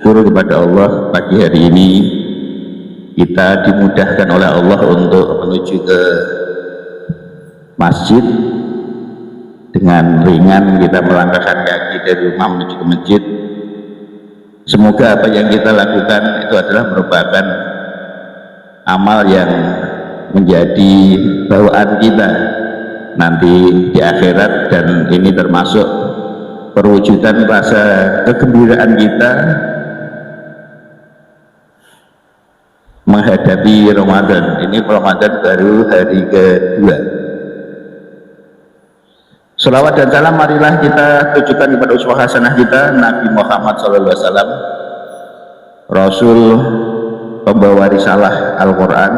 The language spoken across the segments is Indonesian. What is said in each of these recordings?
syukur kepada Allah, pagi hari ini kita dimudahkan oleh Allah untuk menuju ke masjid. Dengan ringan kita melangkahkan kaki dari rumah menuju ke masjid. Semoga apa yang kita lakukan itu adalah merupakan amal yang menjadi bawaan kita nanti di akhirat, dan ini termasuk perwujudan rasa kegembiraan kita menghadapi Ramadan. Ini Ramadan baru hari kedua. Salawat dan salam marilah kita tujukan kepada uswah hasanah kita, Nabi Muhammad SAW, Rasul pembawa risalah Al-Quran,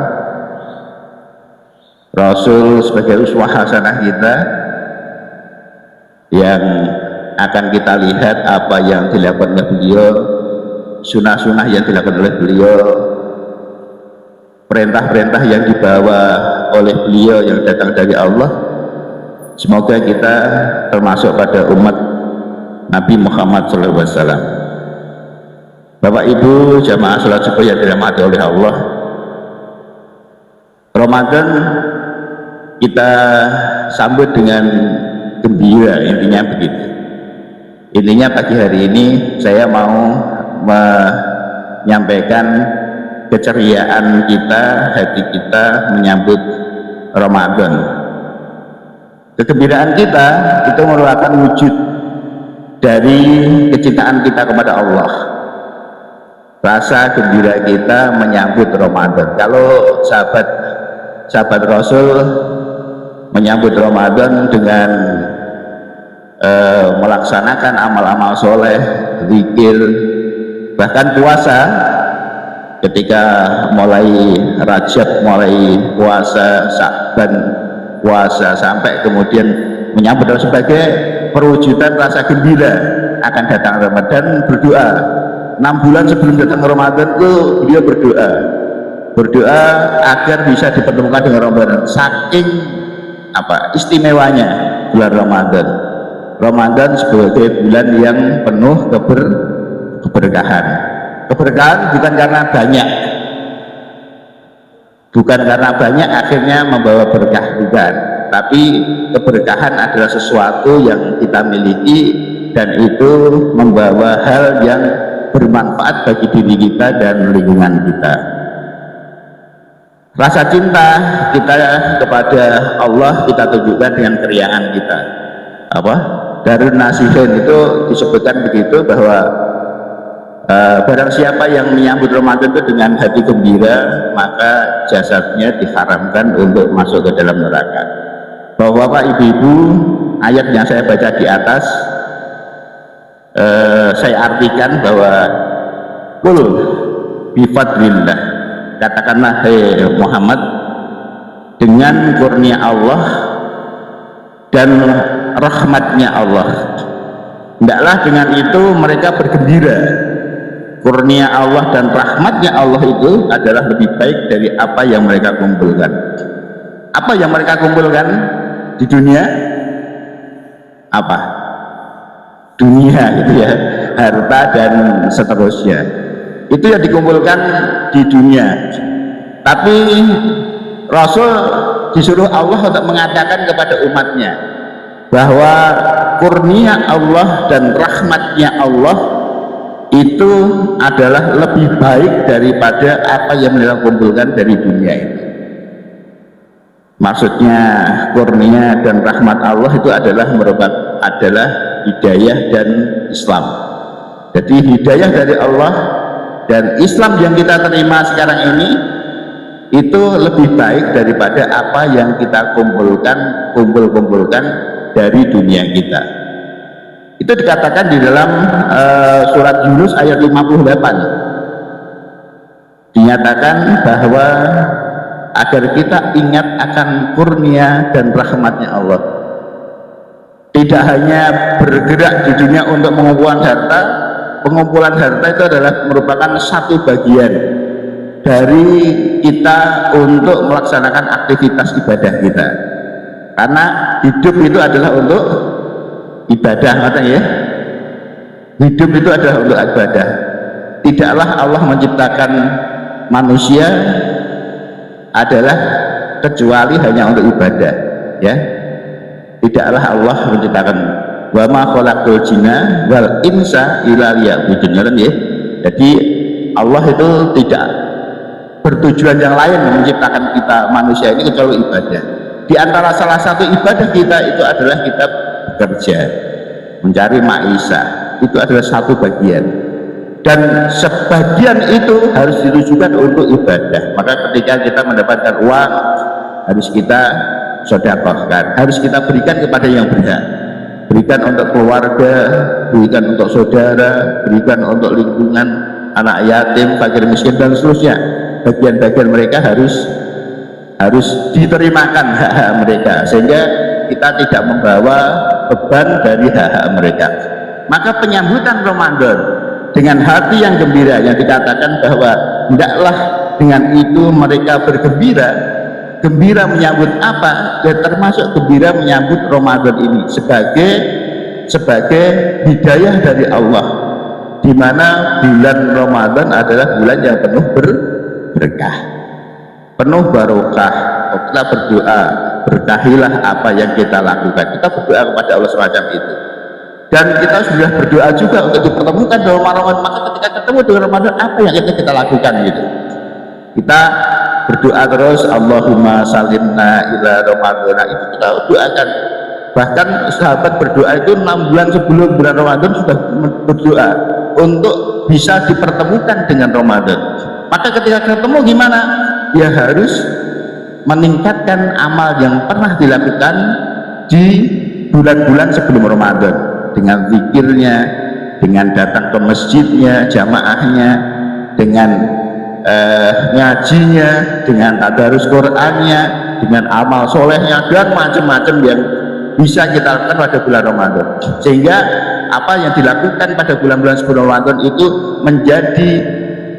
Rasul sebagai uswah hasanah kita yang akan kita lihat apa yang dilakukan oleh beliau, sunnah-sunnah yang dilakukan oleh beliau, perintah-perintah yang dibawa oleh beliau yang datang dari Allah. Semoga kita termasuk pada umat Nabi Muhammad SAW. Bapak Ibu jamaah salat subuh yang dirahmati oleh Allah, Ramadan kita sambut dengan gembira, intinya begitu. Intinya pagi hari ini saya mau menyampaikan keceriaan kita, hati kita menyambut Ramadan. Kegembiraan kita itu merupakan wujud dari kecintaan kita kepada Allah. Rasa gembira kita menyambut Ramadan. Kalau sahabat Rasul menyambut Ramadan dengan melaksanakan amal-amal soleh, zikir, bahkan puasa. Ketika mulai Rajab, mulai puasa, Sya'ban, puasa, sampai kemudian menyambut sebagai perwujudan rasa gembira akan datang Ramadan, berdoa. 6 bulan sebelum datang Ramadan itu beliau berdoa agar bisa dipertemukan dengan Ramadan. Saking istimewanya bulan Ramadan sebagai bulan yang penuh keberkahan bukan karena banyak akhirnya membawa berkah, bukan, tapi keberkahan adalah sesuatu yang kita miliki dan itu membawa hal yang bermanfaat bagi diri kita dan lingkungan kita. Rasa cinta kita kepada Allah kita tunjukkan dengan keriangan kita. Darun Nasihin itu disebutkan begitu, bahwa barang siapa yang menyambut Ramadan itu dengan hati gembira, maka jasadnya diharamkan untuk masuk ke dalam neraka. Bapak ibu-ibu, ayat yang saya baca di atas saya artikan bahwa kul bifadlillah, katakanlah hai Muhammad, dengan kurnia Allah dan rahmatnya Allah, hendaklah dengan itu mereka bergembira. Kurnia Allah dan rahmatnya Allah itu adalah lebih baik dari apa yang mereka kumpulkan. Apa yang mereka kumpulkan di dunia? Dunia gitu ya, harta dan seterusnya. Itu yang dikumpulkan di dunia. Tapi Rasul disuruh Allah untuk mengatakan kepada umatnya bahwa kurnia Allah dan rahmatnya Allah itu adalah lebih baik daripada apa yang mereka kumpulkan dari dunia ini. Maksudnya kurnia dan rahmat Allah itu adalah hidayah dan Islam. Jadi hidayah dari Allah dan Islam yang kita terima sekarang ini itu lebih baik daripada apa yang kita kumpulkan dari dunia kita. Itu dikatakan di dalam surat Yunus ayat 58. Dinyatakan bahwa agar kita ingat akan kurnia dan rahmatnya Allah. Tidak hanya bergerak di dunia untuk pengumpulan harta itu adalah merupakan satu bagian dari kita untuk melaksanakan aktivitas ibadah kita. Karena hidup itu adalah untuk ibadah, katanya ya. Hidup itu adalah untuk ibadah. tidaklah Allah menciptakan manusia adalah kecuali hanya untuk ibadah, ya. Tidaklah Allah menciptakan wa ma khalaqul jinna wal insa illa liya'budun, ya. Jadi Allah itu tidak bertujuan yang lain menciptakan kita manusia ini kecuali ibadah. Di antara salah satu ibadah kita itu adalah kita bekerja, mencari maisha, itu adalah satu bagian, dan sebagian itu harus ditujukan untuk ibadah. Maka ketika kita mendapatkan uang, harus kita sedekahkan, harus kita berikan kepada yang berhak, berikan untuk keluarga, berikan untuk saudara, berikan untuk lingkungan, anak yatim, fakir miskin, dan seterusnya. Bagian-bagian mereka harus diterimakan hak-hak mereka, sehingga kita tidak membawa beban dari hak-hak mereka. Maka penyambutan Ramadan dengan hati yang gembira, yang dikatakan bahwa hendaklah dengan itu mereka bergembira. Gembira menyambut apa? Ya, termasuk gembira menyambut Ramadan ini sebagai hidayah dari Allah, di mana bulan Ramadan adalah bulan yang penuh berkah, penuh barokah. Kita berdoa, berkahilah apa yang kita lakukan. Kita berdoa kepada Allah semacam itu, dan kita sudah berdoa juga untuk dipertemukan dalam Ramadan. Maka ketika ketemu dengan Ramadan, apa yang kita lakukan gitu? Kita berdoa terus, Allahumma salimna ila Ramadan, itu kita doakan. Bahkan sahabat berdoa itu 6 bulan sebelum bulan Ramadan sudah berdoa untuk bisa dipertemukan dengan Ramadan. Maka ketika ketemu gimana? Ya harus meningkatkan amal yang pernah dilakukan di bulan-bulan sebelum Ramadan, dengan zikirnya, dengan datang ke masjidnya, jamaahnya, dengan ngajinya, dengan tadarus Qur'annya, dengan amal solehnya, dan macam-macam yang bisa kita lakukan pada bulan Ramadan, sehingga apa yang dilakukan pada bulan-bulan sebelum Ramadan itu menjadi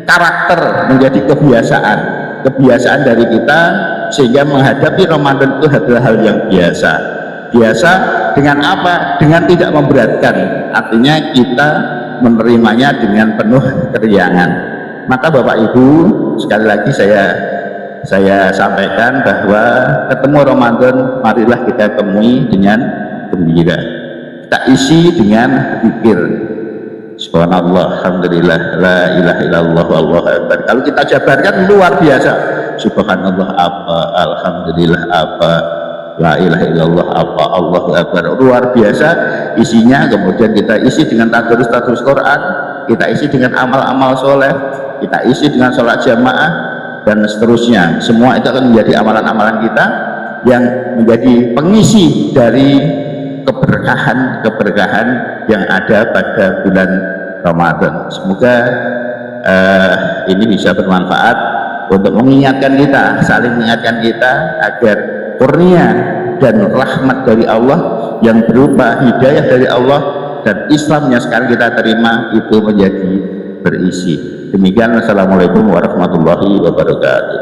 karakter, menjadi kebiasaan dari kita, sehingga menghadapi Ramadan itu adalah hal yang biasa. Dengan apa? Dengan tidak memberatkan, artinya kita menerimanya dengan penuh keriangan. Maka Bapak Ibu, sekali lagi saya sampaikan bahwa ketemu Ramadan, marilah kita temui dengan gembira, kita isi dengan zikir, subhanallah, alhamdulillah, la ilaha illallah, wallahu akbar. Kalau kita jabarkan luar biasa, subhanallah apa, alhamdulillah apa, la ilaha illallah apa, Allahu akbar, luar biasa isinya. Kemudian kita isi dengan tadarus Quran, kita isi dengan amal-amal soleh, kita isi dengan sholat jamaah, dan seterusnya. Semua itu akan menjadi amalan-amalan kita yang menjadi pengisi dari keberkahan yang ada pada bulan Ramadan. Semoga ini bisa bermanfaat untuk mengingatkan kita, saling mengingatkan kita agar kurnia dan rahmat dari Allah yang berupa hidayah dari Allah dan Islam yang sekarang kita terima itu menjadi berisi. Demikian, assalamualaikum warahmatullahi wabarakatuh.